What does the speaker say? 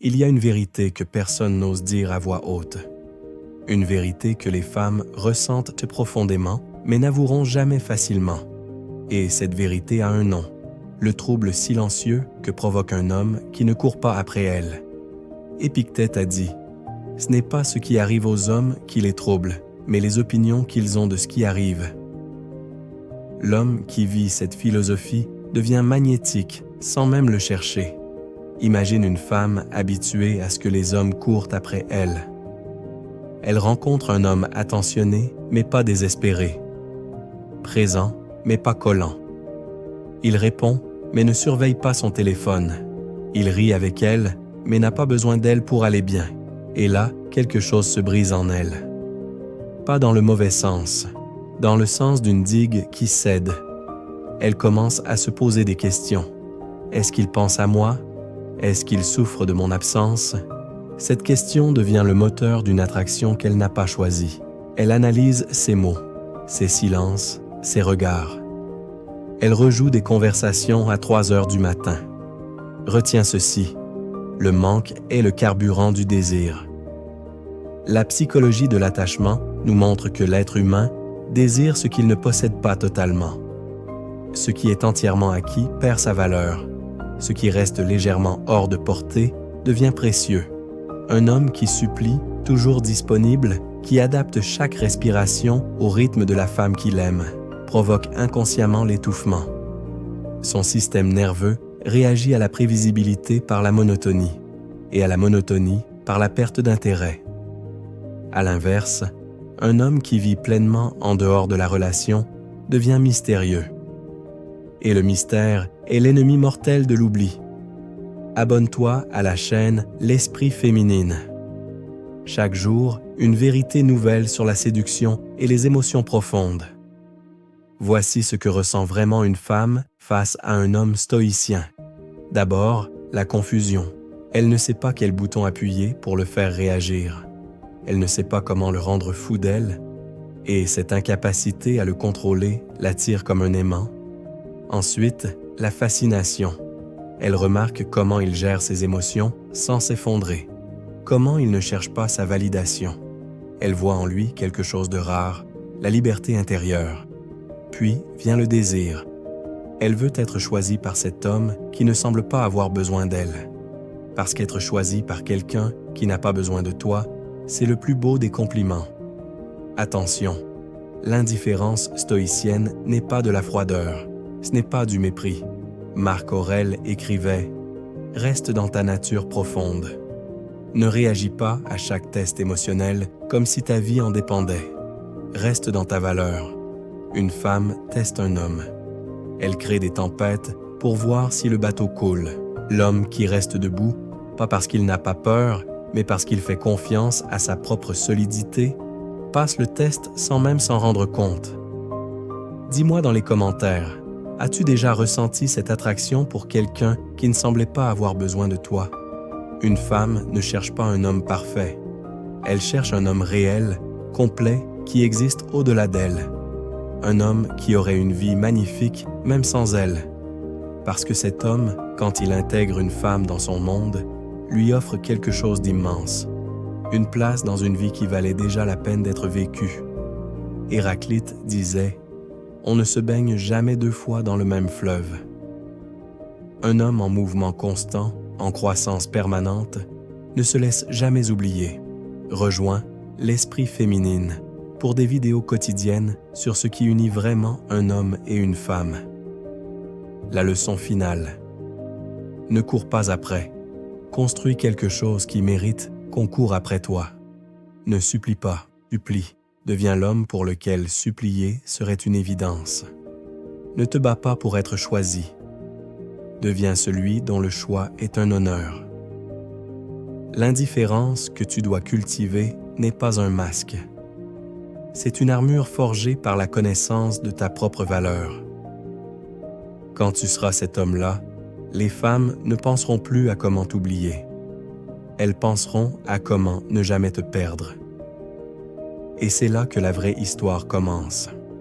Il y a une vérité que personne n'ose dire à voix haute. Une vérité que les femmes ressentent profondément, mais n'avoueront jamais facilement. Et cette vérité a un nom, le trouble silencieux que provoque un homme qui ne court pas après elle. Épictète a dit « Ce n'est pas ce qui arrive aux hommes qui les trouble, mais les opinions qu'ils ont de ce qui arrive. » L'homme qui vit cette philosophie devient magnétique sans même le chercher. Imagine une femme habituée à ce que les hommes courent après elle. Elle rencontre un homme attentionné, mais pas désespéré. Présent, mais pas collant. Il répond, mais ne surveille pas son téléphone. Il rit avec elle, mais n'a pas besoin d'elle pour aller bien. Et là, quelque chose se brise en elle. Pas dans le mauvais sens, dans le sens d'une digue qui cède. Elle commence à se poser des questions. Est-ce qu'il pense à moi? Est-ce qu'il souffre de mon absence? Cette question devient le moteur d'une attraction qu'elle n'a pas choisie. Elle analyse ses mots, ses silences, ses regards. Elle rejoue des conversations à 3 heures du matin. Retiens ceci, le manque est le carburant du désir. La psychologie de l'attachement nous montre que l'être humain désire ce qu'il ne possède pas totalement. Ce qui est entièrement acquis perd sa valeur. Ce qui reste légèrement hors de portée devient précieux. Un homme qui supplie, toujours disponible, qui adapte chaque respiration au rythme de la femme qu'il aime, provoque inconsciemment l'étouffement. Son système nerveux réagit à la prévisibilité par la monotonie, et à la monotonie par la perte d'intérêt. À l'inverse, un homme qui vit pleinement en dehors de la relation devient mystérieux. Et le mystère est l'ennemi mortel de l'oubli. Abonne-toi à la chaîne L'Esprit Féminine. Chaque jour, une vérité nouvelle sur la séduction et les émotions profondes. Voici ce que ressent vraiment une femme face à un homme stoïcien. D'abord, la confusion. Elle ne sait pas quel bouton appuyer pour le faire réagir. Elle ne sait pas comment le rendre fou d'elle, et cette incapacité à le contrôler l'attire comme un aimant. Ensuite, la fascination. Elle remarque comment il gère ses émotions sans s'effondrer, comment il ne cherche pas sa validation. Elle voit en lui quelque chose de rare, la liberté intérieure. Puis vient le désir. Elle veut être choisie par cet homme qui ne semble pas avoir besoin d'elle. Parce qu'être choisie par quelqu'un qui n'a pas besoin de toi, c'est le plus beau des compliments. Attention, l'indifférence stoïcienne n'est pas de la froideur, ce n'est pas du mépris. Marc Aurèle écrivait « Reste dans ta nature profonde. Ne réagis pas à chaque test émotionnel comme si ta vie en dépendait. Reste dans ta valeur. Une femme teste un homme. Elle crée des tempêtes pour voir si le bateau coule. L'homme qui reste debout, pas parce qu'il n'a pas peur, mais parce qu'il fait confiance à sa propre solidité, passe le test sans même s'en rendre compte. Dis-moi dans les commentaires, as-tu déjà ressenti cette attraction pour quelqu'un qui ne semblait pas avoir besoin de toi? Une femme ne cherche pas un homme parfait. Elle cherche un homme réel, complet, qui existe au-delà d'elle. Un homme qui aurait une vie magnifique même sans elle. Parce que cet homme, quand il intègre une femme dans son monde, lui offre quelque chose d'immense. Une place dans une vie qui valait déjà la peine d'être vécue. Héraclite disait « On ne se baigne jamais 2 fois dans le même fleuve ». Un homme en mouvement constant, en croissance permanente, ne se laisse jamais oublier. Rejoins l'Esprit Féminine pour des vidéos quotidiennes sur ce qui unit vraiment un homme et une femme. La leçon finale. Ne cours pas après. Construis quelque chose qui mérite qu'on court après toi. Ne supplie pas, supplie. Deviens l'homme pour lequel supplier serait une évidence. Ne te bats pas pour être choisi. Deviens celui dont le choix est un honneur. L'indifférence que tu dois cultiver n'est pas un masque. C'est une armure forgée par la connaissance de ta propre valeur. Quand tu seras cet homme-là, les femmes ne penseront plus à comment t'oublier. Elles penseront à comment ne jamais te perdre. Et c'est là que la vraie histoire commence.